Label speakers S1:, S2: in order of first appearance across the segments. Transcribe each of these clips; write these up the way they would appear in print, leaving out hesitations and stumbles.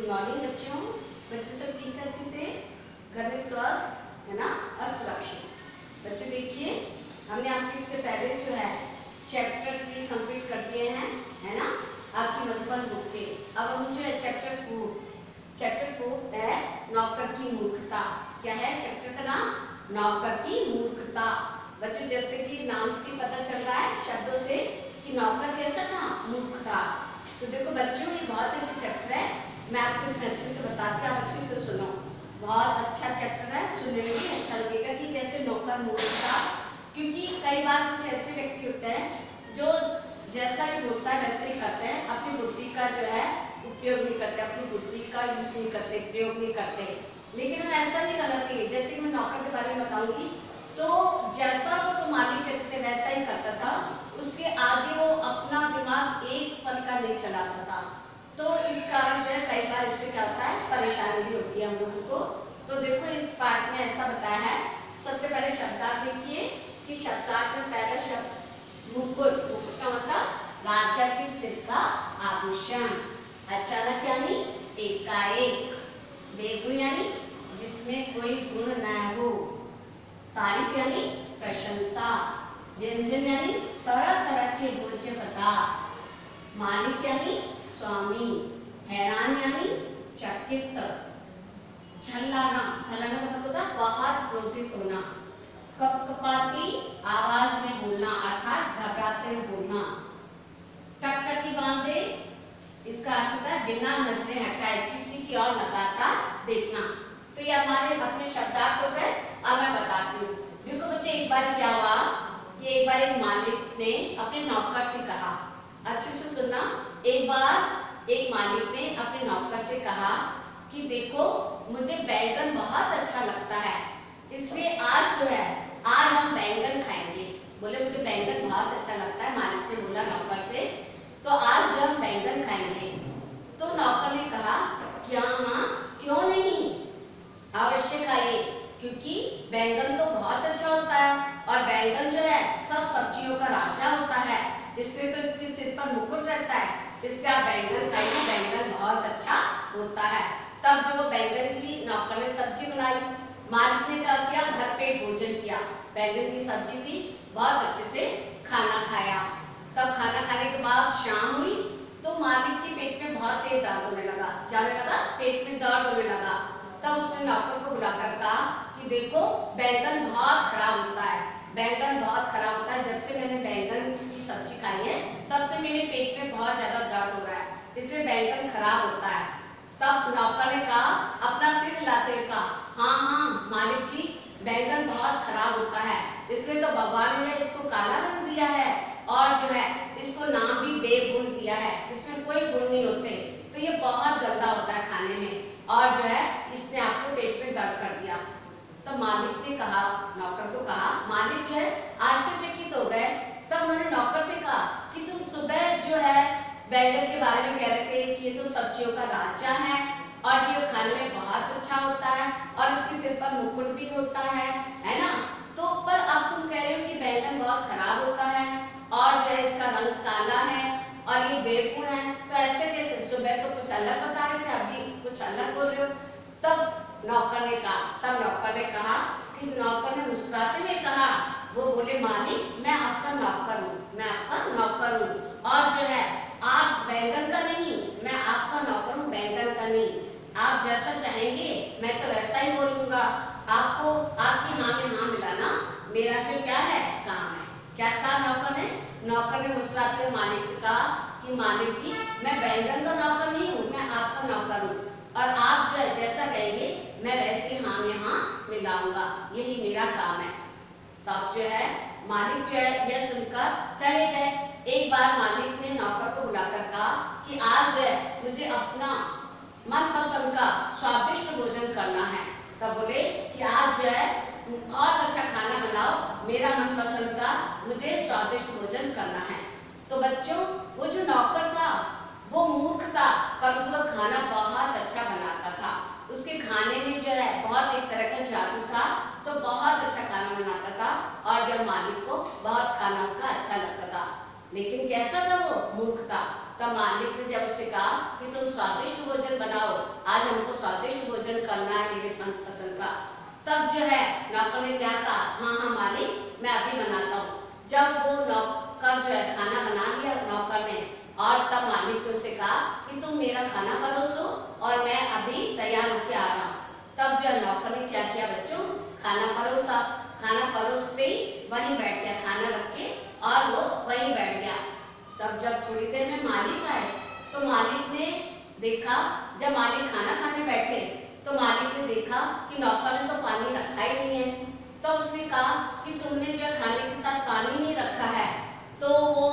S1: Good morning बच्चों। बच्चों सब ठीक है अच्छे से, घर में स्वस्थ है ना और सुरक्षित। बच्चों देखिए, हमने आपके इससे पहले जो है चैप्टर 3 कंप्लीट कर दिए हैं, है ना, आपकी मधुबन बुक के। अब हम जो है चैप्टर 4 है नौकर की मूर्खता। क्या है चैप्टर का नाम? नौकर की मूर्खता। बच्चों जैसे कि नाम से पता चल रहा है, शब्दों से, कि नौकर कैसा था? मूर्ख था। तो देखो बच्चों, ये बहुत अच्छा चैप्टर है, मैं आपको इसमें अच्छे से बताती हूँ, आप अच्छे से सुनो। बहुत अच्छा चैप्टर है, सुनने में भी अच्छा लगेगा कि कैसे नौकर मूर्ख था। क्योंकि कई बार कुछ ऐसे व्यक्ति होते हैं जो जैसा भी बोलता है वैसे ही करते हैं, अपनी बुद्धि का जो है उपयोग नहीं करते, अपनी बुद्धि का यूज नहीं करते, प्रयोग नहीं करते। लेकिन हमें ऐसा नहीं करना चाहिए। जैसे कि मैं नौकर के बारे में बताऊंगी, तो जैसा उसको मालिक कहते थे वैसा ही करता था, उसके आगे वो अपना दिमाग एक पल का नहीं चलाता था। तो इस कारण जो है कई बार इससे क्या होता है, परेशानी भी होती है हम लोगों को। तो देखो इस पार्ट में ऐसा बताया है। सबसे पहले शब्दार्थ देखिए कि शब्दार्थ में पहला शब्द मुकुट। मुकुट का मतलब राजा के सिर का आभूषण। अचानक यानी एकाएक। बेगुण यानी जिसमें कोई गुण न हो। तारीफ यानी प्रशंसा। व्यंजन यानी तरह तरह के भोज्य पदार्थ। मालिक यानी स्वामी। हैरान यानी चकित। झल्लाना, झल्लाना का मतलब होता है बहुत क्रोधित होना। कपकपाती आवाज में बोलना अर्थात घबराते हुए बोलना। टकटकी बांधे, इसका अर्थ होता है बिना नजरें हटाए किसी की ओर लगातार देखना। तो ये हमारे अपने शब्दार्थ हो गए। अब मैं बताती हूँ। देखो बच्चे, एक बार क्या हुआ कि एक बार एक मालिक ने अपने नौकर से कहा, अच्छे से सुनना। एक बार एक मालिक ने अपने नौकर से कहा कि देखो मुझे बैंगन बहुत अच्छा लगता है, इसलिए आज जो है आज हम बैंगन खाएंगे। बोले मुझे बैंगन बहुत अच्छा लगता है, मालिक ने बोला नौकर से, तो आज जो हम बैंगन खाएंगे। तो नौकर ने कहा कि हाँ, क्यों नहीं, अवश्य खाइए, क्योंकि बैंगन तो बहुत अच्छा होता है और बैंगन जो है सब सब्जियों का राजा होता है, इसलिए तो इसके सिर पर मुकुट रहता है, इसलिए आप बैंगन खाइए, बैंगन बहुत अच्छा होता है। तब जो वो बैंगन की नौकर ने सब्जी बनाई, मालिक ने क्या किया, घर पे भोजन किया, बैंगन की सब्जी थी, बहुत अच्छे से खाना खाया। तब खाना खाने के बाद शाम हुई तो मालिक के पेट में बहुत तेज दर्द होने लगा। क्या होने लगा? पेट में दर्द होने लगा। तब उसने नौकर को बुलाकर कहा कि देखो बैंगन बहुत खराब होता है, बैंगन बहुत खराब होता है, जब से मैंने बैंगन की सब्जी खाई है तब से मेरे पेट में बहुत ज्यादा दर्द हो रहा है, इससे बैंगन खराब होता है। तब नौकर ने कहा, अपना सिर हिलाते हुए कहा, हाँ हाँ मालिक जी, बैंगन बहुत खराब होता है, इसलिए तो भगवान ने इसको काला रंग दिया है और जो है इसको नाम भी बेगुण दिया है, इसमें कोई गुण नहीं होते, तो ये बहुत गंदा होता है खाने में, और जो है इसने आपको पेट में दर्द कर दिया। तो मालिक ने कहा, नौकर को कहा, मालिक जो है आश्चर्यचकित हो गए। तब उन्होंने नौकर से कहा कि तुम सुबह जो है बैंगन के बारे में कह रहे थे कि ये तो सब्जियों का राजा है और ये खाने में बहुत अच्छा होता है और इसके सिर पर मुकुट भी होता है ना, तो पर अब तुम कह रहे हो कि बैंगन बहुत खराब होता है और जो है इसका रंग काला है और ये बेगुण है, तो ऐसे कैसे? सुबह तो कुछ अलग बता रहे थे, अभी कुछ अलग बोल रहे हो। तब नौकर ने कहा कि नौकर ने मुस्कुराते हुए कहा, वो बोले मालिक मैं आपका नौकर हूँ, मैं आपका नौकर हूँ, और जो है आप बैंगन का नहीं, मैं आपका नौकर हूँ, बैंगन का नहीं, आप जैसा चाहेंगे मैं तो वैसा ही बोलूंगा, आपको आपकी हाँ में हाँ मिलाना मेरा जो क्या है काम है। क्या कहा नौकर ने? नौकर ने मुस्कुराते हुए मालिक से कहा कि मालिक जी, मैं बैंगन का नौकर नहीं हूँ, मैं आपका नौकर हूँ, और आप जो है जैसा कहेंगे मैं वैसे हाँ में हाँ मिलाऊंगा, यही मेरा काम है। तब जो है मालिक जो है यह सुनकर चले गए। एक बार मालिक ने नौकर को बुलाकर कहा कि आज जो है मुझे अपना मनपसंद का स्वादिष्ट भोजन करना है। तब बोले कि आज जो है बहुत अच्छा खाना बनाओ, मेरा मनपसंद का मुझे स्वादिष्ट भोजन करना है। तो बच्चों, वो जो नौकर था वो मूर्ख था, परंतु वो खाना बहुत अच्छा बनाता था, उसके खाने में जो है बहुत एक तरह का जादू था, तो बहुत अच्छा खाना बनाता था और जब मालिक को बहुत खाना उसका अच्छा लगता था। लेकिन कैसा था? वो मूर्ख था। तब मालिक ने जब उसे कहा कि तुम स्वादिष्ट भोजन बनाओ, आज हमको स्वादिष्ट भोजन करना है मेरे मनपसंद का। तब जो है नौकर ने क्या कहा, हाँ हाँ मालिक मैं अभी बनाता हूँ। जब वो नौकर जो है खाना बना लिया नौकर ने, और तब मालिक ने उसे कहा कि तुम मेरा खाना परोसो और मैं अभी तैयार होके आ रहा हूँ। तब जो नौकर ने क्या किया बच्चों, खाना परोसा। खाना परोसते ही वहीं बैठ गया, खाना रख के और वो वहीं बैठ गया। तब जब थोड़ी देर में मालिक आए तो मालिक ने देखा, जब मालिक खाना खाने बैठे तो मालिक ने देखा कि नौकर ने तो पानी रखा ही नहीं है। तो उसने कहा कि तुमने जो खाने के साथ पानी नहीं रखा है। तो वो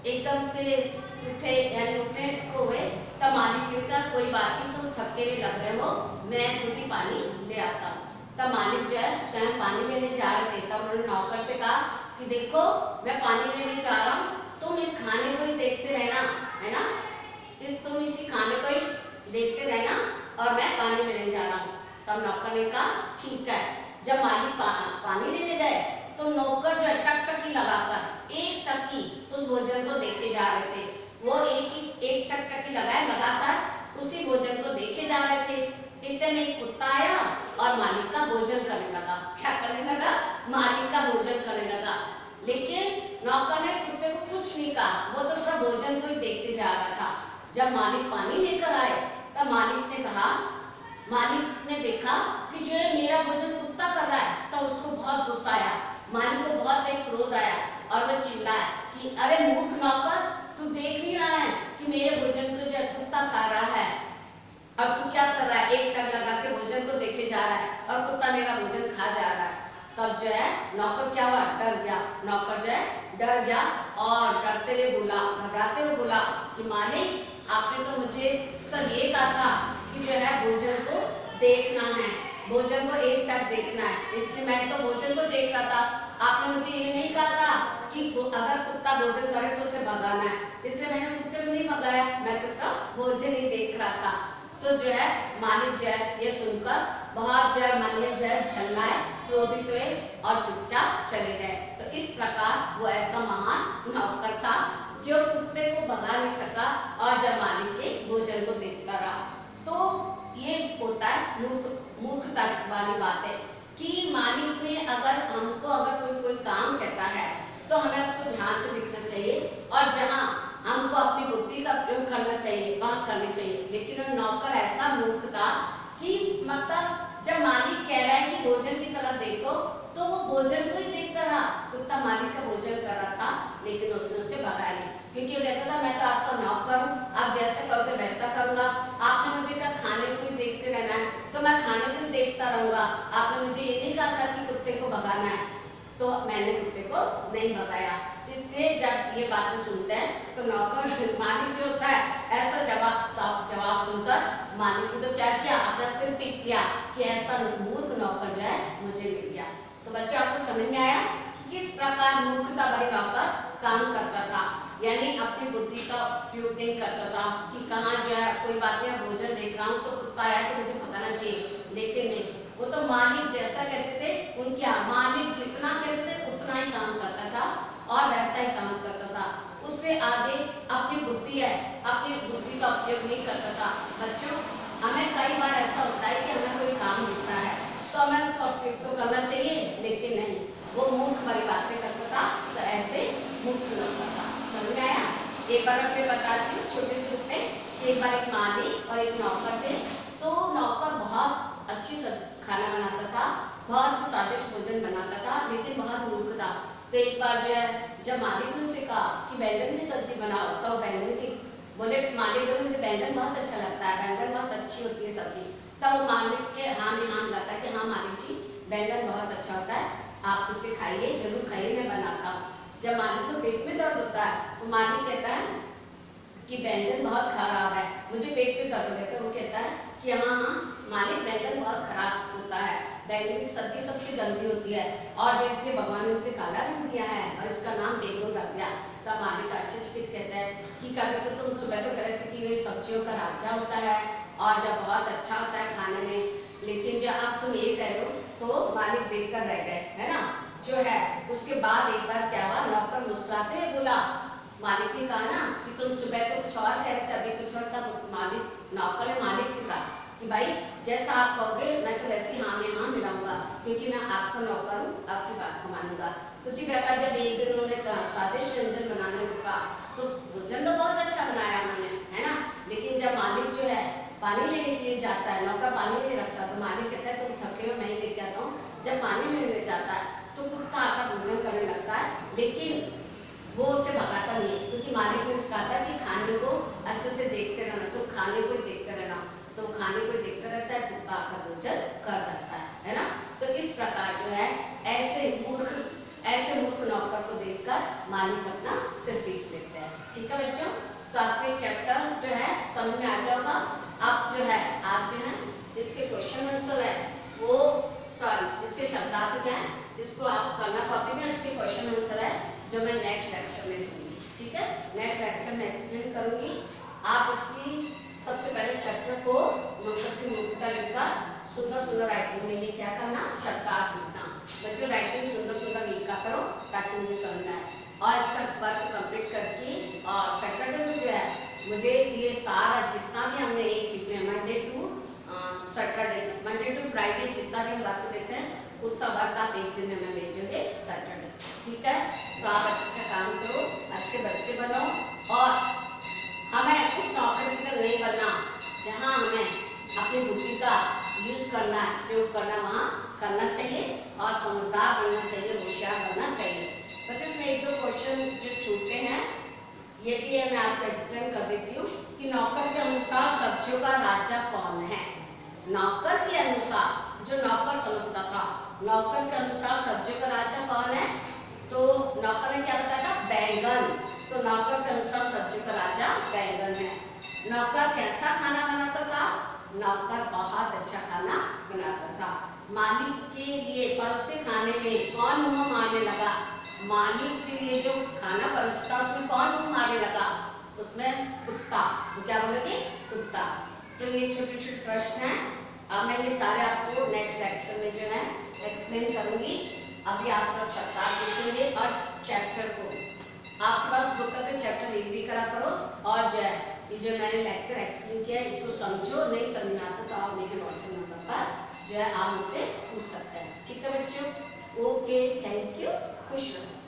S1: एकदम से उठे, यानी उठे हुए। तब मालिक ने कहा कोई बात नहीं, तुम थके हुए लग रहे हो, मैं खुद ही पानी ले आता हूँ। तब मालिक जो है स्वयं पानी लेने जा रहे थे। तब उन्होंने नौकर से कहा कि देखो मैं पानी लेने जा रहा हूँ, तुम इस खाने को ही देखते रहना, है ना, तुम इसी खाने को ही देखते रहना और मैं पानी लेने जा रहा हूँ। तब नौकर ने कहा ठीक है। जब मालिक पानी लेने गए तो नौकर जो टकटकी लगाकर एक टकी उस भोजन को देखे जा रहे थे। वो एक टकटकी लगाए लगातार उसी भोजन को देखे जा रहे थे। इतने में एक कुत्ता आया और मालिक का भोजन करने लगा। क्या करने लगा, मालिक का भोजन करने लगा। लेकिन नौकर ने कुत्ते को कुछ नहीं कहा, वो तो सब भोजन को ही देखते जा रहा था। जब मालिक पानी लेकर आए तब मालिक ने कहा, मालिक ने देखा कि जो है मेरा भोजन कुत्ता कर रहा है, तो उसको बहुत गुस्सा आया। मालिक को बहुत एक क्रोध आया और वो चिल्लाया कि अरे मूर्ख नौकर, तू देख नहीं रहा है कि मेरे भोजन को जो है कुत्ता खा रहा है, और तू क्या कर रहा है, एक टक लगा के भोजन को देखे जा रहा है और कुत्ता मेरा भोजन खा जा रहा है। तब जो है नौकर क्या हुआ, डर गया। नौकर जो है डर गया और डरते हुए बोला, घबराते हुए बोला कि मालिक आपने तो मुझे सर ये कहा था कि जो है भोजन को देखना है, भोजन को एक टक देखना है, इसलिए मैं तो भोजन को देख रहा था। आपने मुझे ये नहीं कहा था कि अगर कुत्ता भोजन करे तो उसे भगाना है, इसलिए मैंने कुत्ते को नहीं भगाया, मैं तो सब भोजन ही देख रहा था। तो जो है मालिक जो है ये सुनकर बहुत जो है मन में जो है झल्लाए, क्रोधित हुए और चुपचाप चले गए। तो इस प्रकार वो ऐसा महान नौकर था जो कुत्ते को भगा नहीं सका और जब मालिक के भोजन को देखता रहा। तो ये होता है मूर्खता वाली बात है कि मालिक ने अगर कोई काम कहता है तो हमें उसको ध्यान से देखना चाहिए और जहाँ हमको अपनी बुद्धि का प्रयोग करना चाहिए वहाँ करनी चाहिए। लेकिन वो नौकर ऐसा मूर्ख था कि मतलब जब मालिक कह रहा है कि भोजन की तरफ देखो तो वो भोजन को ही देखता रहा। कुत्ता मालिक का भोजन कर रहा था लेकिन उसने उसे भगाया नहीं, क्योंकि वो कहता था मैं तो आपका नौकर हूँ, आप जैसा कहोगे वैसा करूँगा। आपने मुझे कहा खाने को ही देखते रहना है तो मैं खाने को ही देखता रहूँगा। आपने मुझे ये नहीं कहा था कि कुत्ते को भगाना है, तो मैंने कुत्ते को नहीं भगाया। इसलिए जब ये बातें सुनते हैं तो नौकर मालिक जो होता है ऐसा जवाब सुनकर मालिक ने तो क्या किया, अपना सिर पीट किया कि ऐसा मूर्ख नौकर जो है मुझे मिल गया। तो बच्चों आपको समझ में आया कि किस प्रकार मूर्खता भरे नौकर काम करता था, यानी अपनी बुद्धि का उपयोग नहीं करता था कि कहाँ जो है कोई बात नहीं, भोजन देख रहा हूँ तो कुत्ता आया तो मुझे भगाना चाहिए, लेकिन नहीं, वो तो मालिक जैसा कहते थे उनके मालिक जितना कहते थे उतना ही काम करता था और वैसा ही काम करता था। उससे आगे अपनी बुद्धि है, अपनी बुद्धि का उपयोग नहीं करता था। बच्चों हमें कई बार ऐसा होता है कि हमें कोई काम मिलता है तो हमें उसका उपयोग तो करना चाहिए, लेकिन नहीं, वो मूर्ख भरी बातें करता था। तो ऐसे मूर्ख नौकर था। समझ में आया? एक बार मैं फिर बताती हूँ छोटे से रूप में। एक बार एक मालिक और एक नौकर थे। तो नौकर बहुत अच्छी खाना बनाता था, बहुत स्वादिष्ट भोजन बनाता था, लेकिन बहुत मूर्ख था। तो एक बार जो है जब मालिक ने उसे कहा कि बैंगन की सब्जी बनाओ, तो बैंगन की मालिक बोले मुझे बैंगन बहुत अच्छा लगता है, बैंगन बहुत अच्छी होती है सब्जी। तब वो मालिक के हाँ में हाँ मिलाता कि हाँ मालिक जी बैंगन बहुत अच्छा होता है, आप इसे खाइए, जरूर खाइए, मैं बनाता हूँ। जब मालिक को पेट में दर्द होता है तो मालिक कहता है कि बैंगन बहुत खराब है, मुझे पेट में दर्द होता है। वो कहता है कि हाँ हाँ मालिक बैंगन बहुत खराब होता है, बैंगन की सब्जी सबसे गंदी होती है और जो इसलिए भगवान ने उससे काला रंग दिया है और इसका नाम बेगुन रख दिया। तब मालिक आश्चर्यचकित कहता है कि क्या कहते तो तुम सुबह तो कह रहे थे कि वे सब्जियों का राजा होता है और जब बहुत अच्छा होता है खाने में, लेकिन जब अब तुम ये कह रहे हो तो मालिक देख कर रह गए, है ना। जो है उसके बाद एक बार क्या हुआ, नौकर मुस्कुराते हुए बोला मालिक ने कहा ना कि तुम सुबह तो कुछ और कह रहे थे, अभी कुछ और, तब मालिक नौकर ने मालिक से कहा कि भाई जैसा आप कहोगे मैं तो वैसे हाँ में हाँ मिलाऊंगा, क्योंकि मैं आपका नौकर हूँ, आपकी बात को मानूंगा। उसी प्रकार जब एक दिन उन्होंने स्वादिष्ट व्यंजन बनाने को कहा तो भोजन तो बहुत अच्छा बनाया उन्होंने, है ना, लेकिन जब मालिक जो है पानी लेने के लिए जाता है, नौकर पानी नहीं रखता, तो मालिक कहता है तुम थके हो मैं ही लेके आता हूँ। जब पानी लेने जाता है तो कुत्ता आकर भोजन करने लगता है, लेकिन वो उसे भगाता नहीं है, क्योंकि मालिक ने कहा था कि खाने को अच्छे से देखते रहना, तो खाने को ही देखते रहना, तो खाने को ही देखता रहता है, कुत्ता आकर भोजन कर जाता है ना। तो इस प्रकार जो है ऐसे मूर्ख नौकर को देखकर मालिक अपना सिर पीट लेते हैं। ठीक है बच्चों, तो आपके चैप्टर जो है समझ में आ गया होगा। अब जो है आप जो है इसके क्वेश्चन आंसर है वो, सॉरी इसके शब्दार्थ जो है इसको आप करना कॉपी में, इसके क्वेश्चन आंसर है जो मैं नेक्स्ट लेक्चर में दूंगी। ठीक है, नेक्स्ट लेक्चर में एक्सप्लेन करूंगी। आप इसकी सबसे पहले चैप्टर को नौकर की मूर्खता लिखकर सुंदर सुंदर राइटिंग में ये क्या करना, शब्दार्थ लिखना। बच्चों राइटिंग सुंदर सुंदर लिखा करो ताकि मुझे समझ में आए, और इसका वर्क कंप्लीट करके और सैटरडे को जो है मुझे ये सारा जितना भी हमने एक वीक में मंडे टू फ्राइडे जितना भी वर्क देते हैं उतना वर्क आप एक दिन में भेजोगे सैटरडे। ठीक है, तो आप अच्छे काम करो, अच्छे बच्चे बनो, और हमें उस नौकर की तरह नहीं बनना जहाँ हमें अपनी बुद्धि का यूज करना है, प्रयोग करना वहाँ करना चाहिए, और समझदार बनना चाहिए, होशियार बनना चाहिए। बच्चों इसमें एक दो क्वेश्चन जो छूटते हैं ये भी है, मैं आपको एक्सप्लेन कर देती हूँ कि नौकर के अनुसार सब्जियों का राजा कौन है। नौकर के अनुसार, जो नौकर समझता था, नौकर के अनुसार सब्जियों का राजा कौन है, तो नौकर ने क्या बताया था, बैंगन। तो नौकर के अनुसार सब्जियों का राजा बैंगन है। नौकर कैसा खाना बनाता था, नौकर बहुत अच्छा खाना बनाता था। मालिक के लिए परोसे खाने में कौन मुंह मारने लगा, मालिक के लिए जो खाना परोसता उसमें कौन मुंह मारने लगा, उसमें कुत्ता। तो क्या बोलोगे, कुत्ता। तो ये छोटे छोटे प्रश्न हैं, अब मैं ये सारे आपको नेक्स्ट लेक्चर में जो है एक्सप्लेन करूंगी। अभी आप सब शब्दार्थ लिखेंगे और चैप्टर को आपके पास बुक का तो चैप्टर रीड भी करा करो, और जो है ये जो मैंने लेक्चर एक्सप्लेन किया है इसको समझो, नहीं समझ में आता तो आप मेरे व्हाट्सएप नंबर पर जो है आप मुझसे पूछ सकते हैं। ठीक है बच्चों, ओके, थैंक यू, खुश रहो।